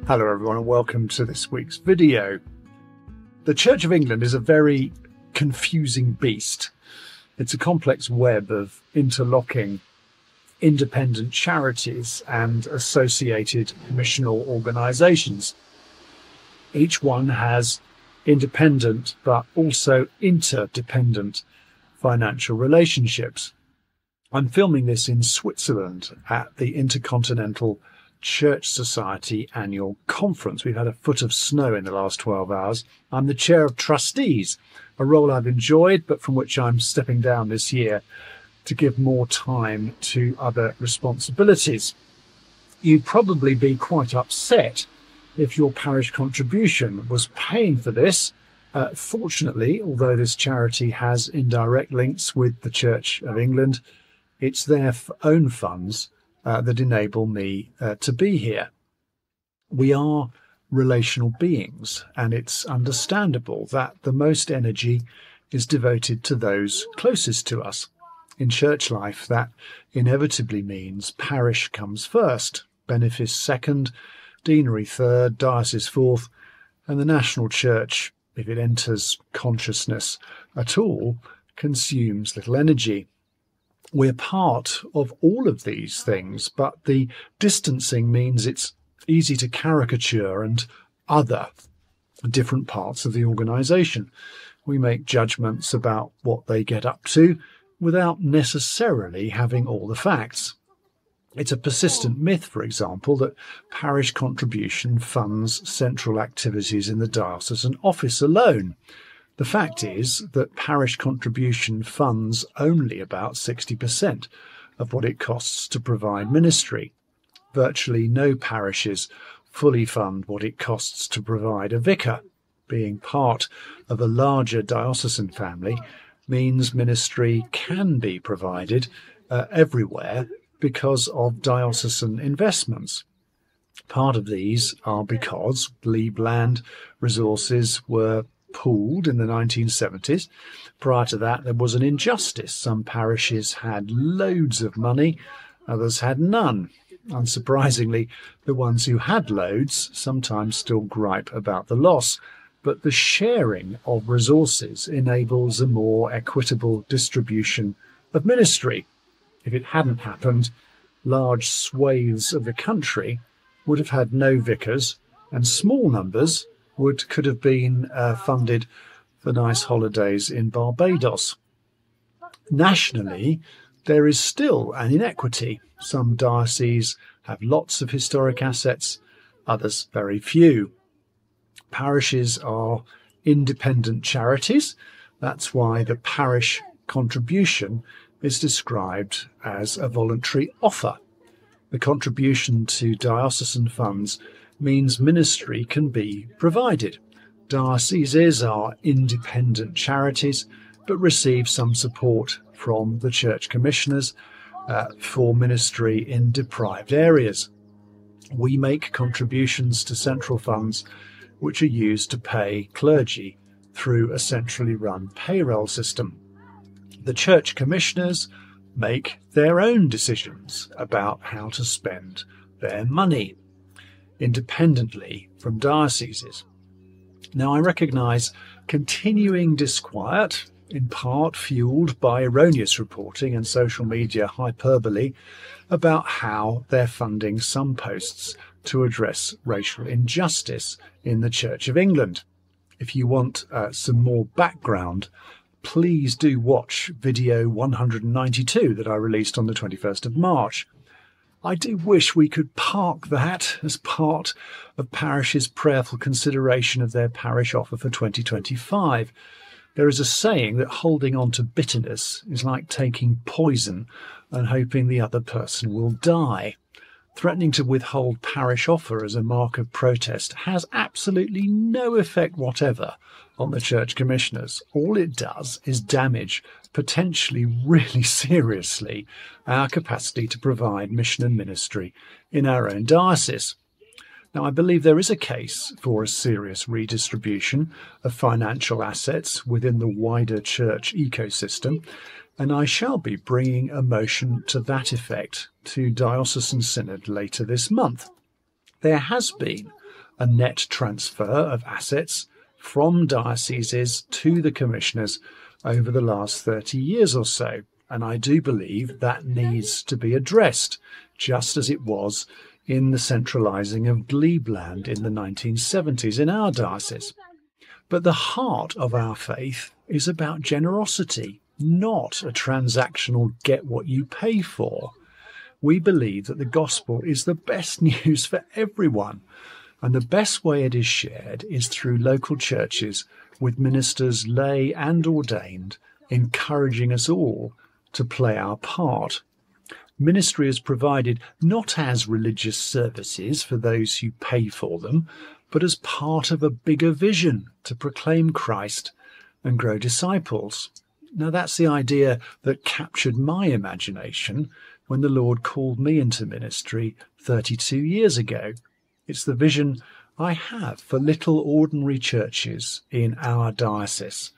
Hello everyone and welcome to this week's video. The Church of England is a very confusing beast. It's a complex web of interlocking independent charities and associated missional organisations. Each one has independent but also interdependent financial relationships. I'm filming this in Switzerland at the Intercontinental Church Society annual conference. We've had a foot of snow in the last 12 hours. I'm the chair of trustees, a role I've enjoyed, but from which I'm stepping down this year to give more time to other responsibilities. You'd probably be quite upset if your parish contribution was paying for this. Fortunately, although this charity has indirect links with the Church of England, it's their own funds that enable me to be here. We are relational beings, and it's understandable that the most energy is devoted to those closest to us. In church life, that inevitably means parish comes first, benefice second, deanery third, diocese fourth, and the national church, if it enters consciousness at all, consumes little energy. We're part of all of these things, but the distancing means it's easy to caricature and other different parts of the organisation. We make judgments about what they get up to without necessarily having all the facts. It's a persistent myth, for example, that parish contribution funds central activities in the diocesan office alone. The fact is that parish contribution funds only about 60% of what it costs to provide ministry. Virtually no parishes fully fund what it costs to provide a vicar. Being part of a larger diocesan family means ministry can be provided everywhere because of diocesan investments. Part of these are because glebe land resources were pooled in the 1970s. Prior to that, there was an injustice. Some parishes had loads of money, others had none. Unsurprisingly, the ones who had loads sometimes still gripe about the loss, but the sharing of resources enables a more equitable distribution of ministry. If it hadn't happened, large swathes of the country would have had no vicars, and small numbers could have been funded for nice holidays in Barbados. Nationally, there is still an inequity. Some dioceses have lots of historic assets, others very few. Parishes are independent charities. That's why the parish contribution is described as a voluntary offer. The contribution to diocesan funds means ministry can be provided. Dioceses are independent charities, but receive some support from the church commissioners for ministry in deprived areas. We make contributions to central funds which are used to pay clergy through a centrally run payroll system. The church commissioners make their own decisions about how to spend their money, independently from dioceses. Now, I recognise continuing disquiet, in part fuelled by erroneous reporting and social media hyperbole, about how they're funding some posts to address racial injustice in the Church of England. If you want some more background, please do watch video 192 that I released on the 21st of March. I do wish we could park that as part of parishes' prayerful consideration of their parish offer for 2025. There is a saying that holding on to bitterness is like taking poison and hoping the other person will die. Threatening to withhold parish offer as a mark of protest has absolutely no effect whatever on the church commissioners. All it does is damage, potentially really seriously, our capacity to provide mission and ministry in our own diocese. Now, I believe there is a case for a serious redistribution of financial assets within the wider church ecosystem, and I shall be bringing a motion to that effect to Diocesan Synod later this month. There has been a net transfer of assets from dioceses to the commissioners over the last 30 years or so. And I do believe that needs to be addressed, just as it was in the centralising of Glebland in the 1970s in our diocese. But the heart of our faith is about generosity, not a transactional get-what-you-pay for. We believe that the gospel is the best news for everyone, and the best way it is shared is through local churches with ministers, lay and ordained, encouraging us all to play our part. Ministry is provided not as religious services for those who pay for them, but as part of a bigger vision to proclaim Christ and grow disciples. Now, that's the idea that captured my imagination when the Lord called me into ministry 32 years ago. It's the vision I have for little ordinary churches in our diocese,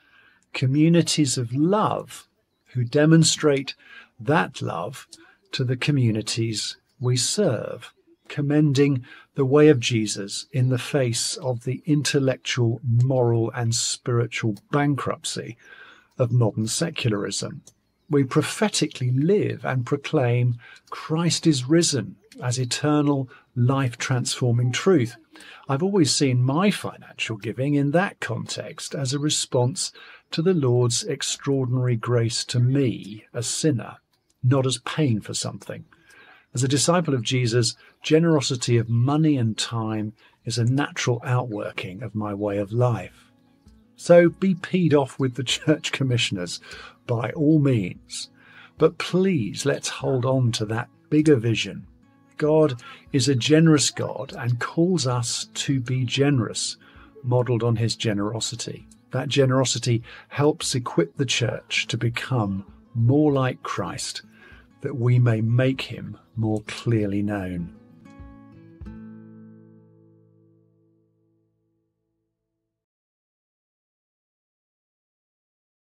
communities of love who demonstrate that love to the communities we serve, commending the way of Jesus in the face of the intellectual, moral and spiritual bankruptcy of modern secularism. We prophetically live and proclaim Christ is risen as eternal, life-transforming truth. I've always seen my financial giving in that context as a response to the Lord's extraordinary grace to me, a sinner, not as paying for something. As a disciple of Jesus, generosity of money and time is a natural outworking of my way of life. So be peed off with the church commissioners by all means, but please let's hold on to that bigger vision. God is a generous God and calls us to be generous, modelled on his generosity. That generosity helps equip the church to become more like Christ, that we may make him more clearly known.